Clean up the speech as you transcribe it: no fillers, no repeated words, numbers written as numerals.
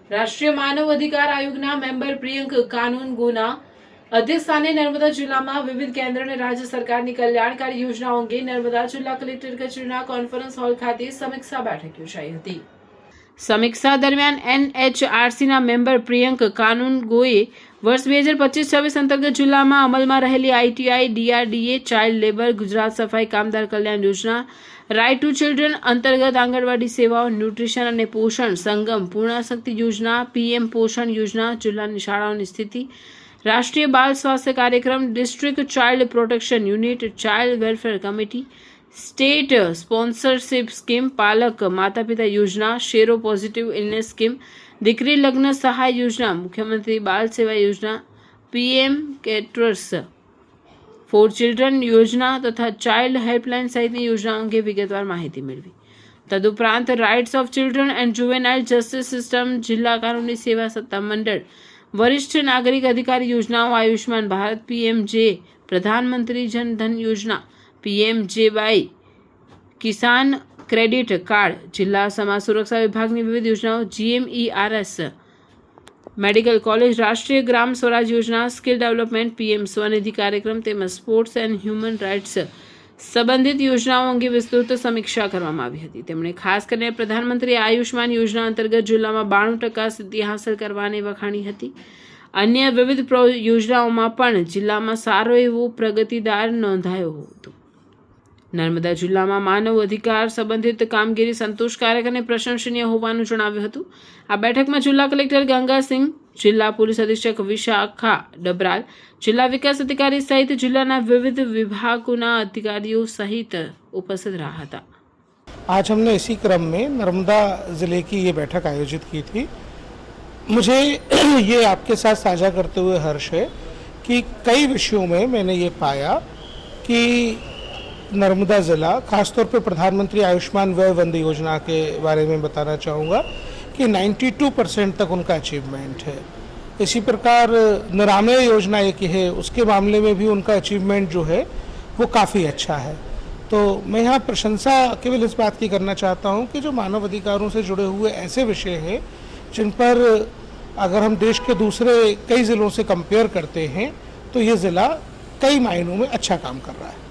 રાષ્ટ્રીય માનવ અધિકાર આયોગના મેમ્બર પ્રિયંક કાનૂનગોના અધ્યક્ષસ્થાને નર્મદા જિલ્લામાં વિવિધ કેન્દ્ર અને રાજ્ય સરકારની કલ્યાણકારી યોજનાઓ અંગે નર્મદા જિલ્લા કલેક્ટર કચેરીના કોન્ફરન્સ હોલ ખાતે સમીક્ષા બેઠક યોજાઈ હતી। સમીક્ષા દરમિયાન NHRCના મેમ્બર પ્રિયંક કાનૂનગોએ વર્ષ 2025-26 અંતર્ગત જિલ્લામાં અમલમાં રહેલી ITI, DRDA, child labour, Gujarat સફાઈ કામદાર કલ્યાણ યોજના, રાઇટ ટુ ચિલ્ડ્રન અંતર્ગત આંગણવાડી સેવાઓ, ન્યુટ્રિશન અને પોષણ સંગમ પૂર્ણાશક્તિ યોજના, PM પોષણ યોજના, જિલ્લાની શાળાઓની સ્થિતિ, રાષ્ટ્રીય બાળ સ્વાસ્થ્ય કાર્યક્રમ, district child protection unit, child welfare committee, state sponsorship scheme, પાલક માતા પિતા યોજના, શેરો પોઝિટિવ ઇલનેસ સ્કીમ, દીકરી લગ્ન સહાય યોજના, મુખ્યમંત્રી બાળ સેવા યોજના, PM કેટરર્સ ફોર ચિલ્ડ્રન યોજના તથા ચાઇલ્ડ હેલ્પલાઇન સહિતની યોજનાઓ અંગે વિગતવાર માહિતી મેળવી। તદુપરાંત rights of children and juvenile justice system, જિલ્લા કાનૂની સેવા સત્તા મંડળ, વરિષ્ઠ નાગરિક અધિકારી યોજનાઓ, આયુષ્માન ભારત, PMJ, પ્રધાનમંત્રી જન ધન યોજના, PMJY, કિસાન ક્રેડિટ કાર્ડ, જિલ્લા સમાજ સુરક્ષા વિભાગની વિવિધ યોજનાઓ, GMERS, મેડિકલ કોલેજ, રાષ્ટ્રીય ગ્રામ સ્વરાજ યોજના, સ્કિલ ડેવલપમેન્ટ, PM સ્વનિધિ કાર્યક્રમ તેમજ સ્પોર્ટ્સ એન્ડ હ્યુમન રાઇટ્સ સંબંધિત યોજનાઓ અંગે વિસ્તૃત સમીક્ષા કરવામાં આવી હતી। તેમણે ખાસ કરીને પ્રધાનમંત્રી આયુષ્માન યોજના અંતર્ગત જિલ્લામાં 92% સિદ્ધિ હાંસલ કરવાની વખાણી હતી। અન્ય વિવિધ યોજનાઓમાં પણ જિલ્લામાં સારો એવો પ્રગતિદાર નોંધાયો હતો। નર્મદા જિલ્લામાં માનવ અધિકાર સંબંધિત કામગીરી સંતોષકારક અને પ્રશંસનીય હોવાનું જણાવ્યું હતું। આ બેઠકમાં જિલ્લા કલેક્ટર ગંગાસિંહ, જિલ્લા પોલીસ અધિક્ષક વિશાખા ડબરાલ, જિલ્લા વિકાસ અધિકારી સહિત જિલ્લાના વિવિધ વિભાગોના अधिकारियों सहित उपस्थित रहा था। आज हमने इसी क्रम में नर्मदा ज़िले की ये बैठक आयोजित की थी। मुझे ये आपके साथ साझा करते हुए हर्ष है कि कई विषयों में मैंने ये पाया कि नर्मदा ज़िला, खासतौर पे प्रधानमंत्री आयुष्मान व्यय वंदे योजना के बारे में बताना चाहूँगा कि 92% तक उनका अचीवमेंट है। इसी प्रकार निरामय योजना एक है, उसके मामले में भी उनका अचीवमेंट जो है वो काफ़ी अच्छा है। तो मैं यहाँ प्रशंसा केवल इस बात की करना चाहता हूँ कि जो मानव अधिकारों से जुड़े हुए ऐसे विषय हैं जिन पर अगर हम देश के दूसरे कई ज़िलों से कंपेयर करते हैं तो ये ज़िला कई मायनों में अच्छा काम कर रहा है।